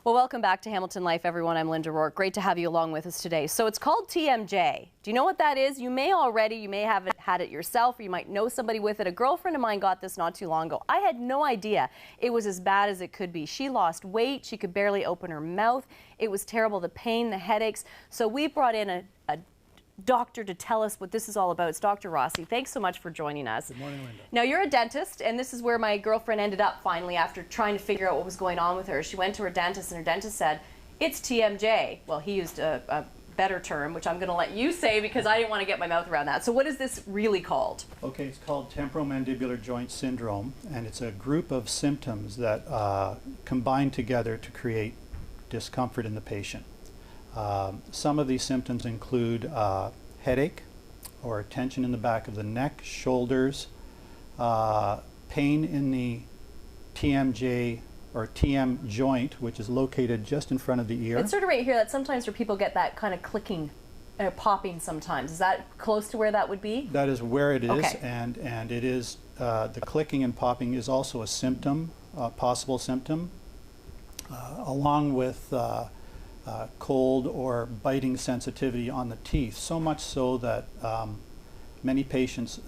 Well, welcome back to Hamilton Life, everyone. I'm Linda Rourke. Great to have you along with us today. So it's called TMJ. Do you know what that is? You may have had it yourself, or you might know somebody with it. A girlfriend of mine got this not too long ago. I had no idea it was as bad as it could be. She lost weight. She could barely open her mouth. It was terrible, the pain, the headaches. So we brought in a doctor to tell us what this is all about. It's Dr. Rossi. Thanks so much for joining us. Good morning, Linda. Now, you're a dentist, and this is where my girlfriend ended up finally after trying to figure out what was going on with her. She went to her dentist, and her dentist said, it's TMJ. Well, he used a better term, which I'm going to let you say because I didn't want to get my mouth around that. So what is this really called? Okay, it's called Temporomandibular Joint Syndrome, and it's a group of symptoms that combine together to create discomfort in the patient. Some of these symptoms include headache or tension in the back of the neck, shoulders, pain in the TMJ or TM joint, which is located just in front of the ear. It's sort of right here that sometimes where people get that kind of clicking, popping sometimes. Is that close to where that would be? That is where it is, okay. and it is, the clicking and popping is also a symptom, a possible symptom, along with cold or biting sensitivity on the teeth, so much so that many patients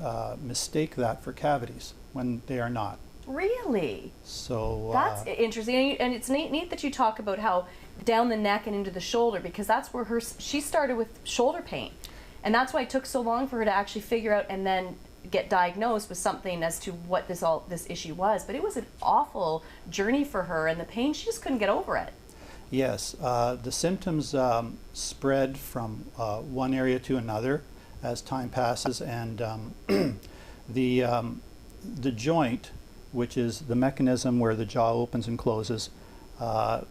mistake that for cavities when they are not. Really? So that's interesting, and it's neat that you talk about how down the neck and into the shoulder, because that's where she started with shoulder pain, and that's why it took so long for her to actually figure out and then get diagnosed with something as to what this issue was. But it was an awful journey for her, and the pain, she just couldn't get over it. Yes, the symptoms spread from one area to another as time passes, and the joint, which is the mechanism where the jaw opens and closes, can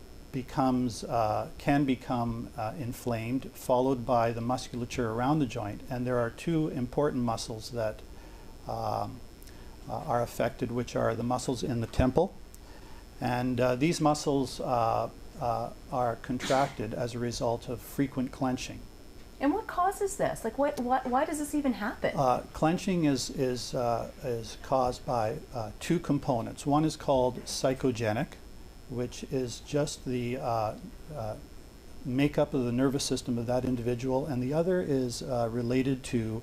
become inflamed, followed by the musculature around the joint. And there are two important muscles that are affected, which are the muscles in the temple, and these muscles are contracted as a result of frequent clenching. And what causes this? Like, why does this even happen? Clenching is caused by two components. One is called psychogenic, which is just the makeup of the nervous system of that individual, and the other is related to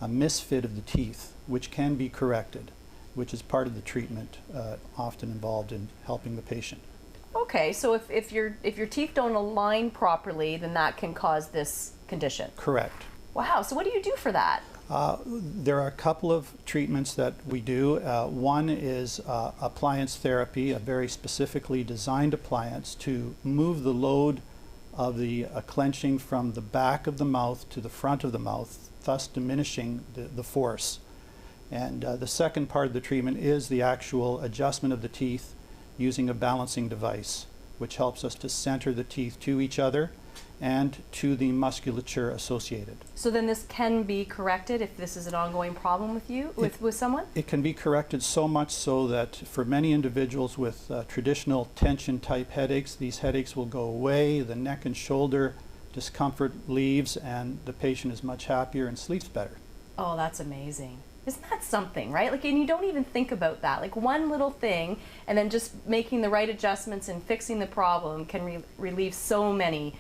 a misfit of the teeth, which can be corrected, which is part of the treatment often involved in helping the patient. Okay, so if your teeth don't align properly, then that can cause this condition. Correct. Wow. So what do you do for that? There are a couple of treatments that we do. One is appliance therapy, a very specifically designed appliance to move the load of the clenching from the back of the mouth to the front of the mouth, thus diminishing the force. And the second part of the treatment is the actual adjustment of the teeth using a balancing device, which helps us to center the teeth to each other and to the musculature associated. So then this can be corrected if this is an ongoing problem with you, with someone? It can be corrected so much so that for many individuals with traditional tension type headaches, these headaches will go away, the neck and shoulder discomfort leaves, and the patient is much happier and sleeps better. Oh, that's amazing. Isn't that something, right? Like, and you don't even think about that. Like, one little thing, and then just making the right adjustments and fixing the problem can relieve so many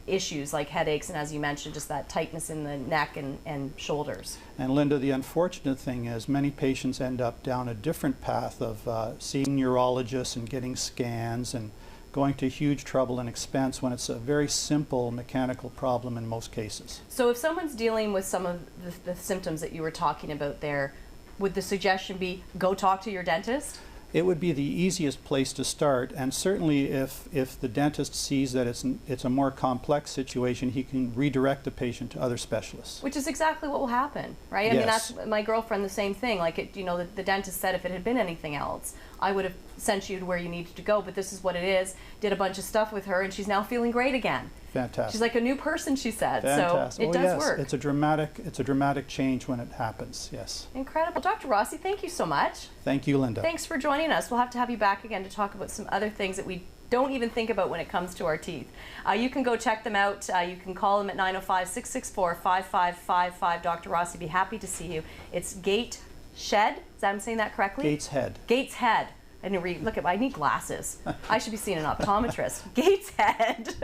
issues like headaches, and as you mentioned, just that tightness in the neck and shoulders. And Linda, the unfortunate thing is many patients end up down a different path of seeing neurologists and getting scans and going to huge trouble and expense when it's a very simple mechanical problem in most cases. So if someone's dealing with some of the symptoms that you were talking about there, would the suggestion be go talk to your dentist? It would be the easiest place to start, and certainly if the dentist sees that it's a more complex situation, he can redirect the patient to other specialists. Which is exactly what will happen, right? I mean, that's my girlfriend, the same thing. Like, the dentist said if it had been anything else, I would have sent you to where you needed to go, but this is what it is. Did a bunch of stuff with her, and she's now feeling great again. Fantastic. She's like a new person, she said. Fantastic. So it does work. It's a dramatic change when it happens, yes. Incredible. Dr. Rossi, thank you so much. Thank you, Linda. Thanks for joining us. We'll have to have you back again to talk about some other things that we don't even think about when it comes to our teeth. You can go check them out. You can call them at 905-664-5555. Dr. Rossi would be happy to see you. It's Gateshead. Is that I'm saying that correctly? Gateshead. Gateshead. I didn't read. Look at, I need glasses. I should be seeing an optometrist. Gateshead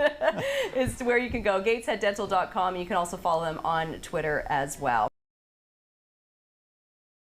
is where you can go. Gatesheaddental.com. You can also follow them on Twitter as well.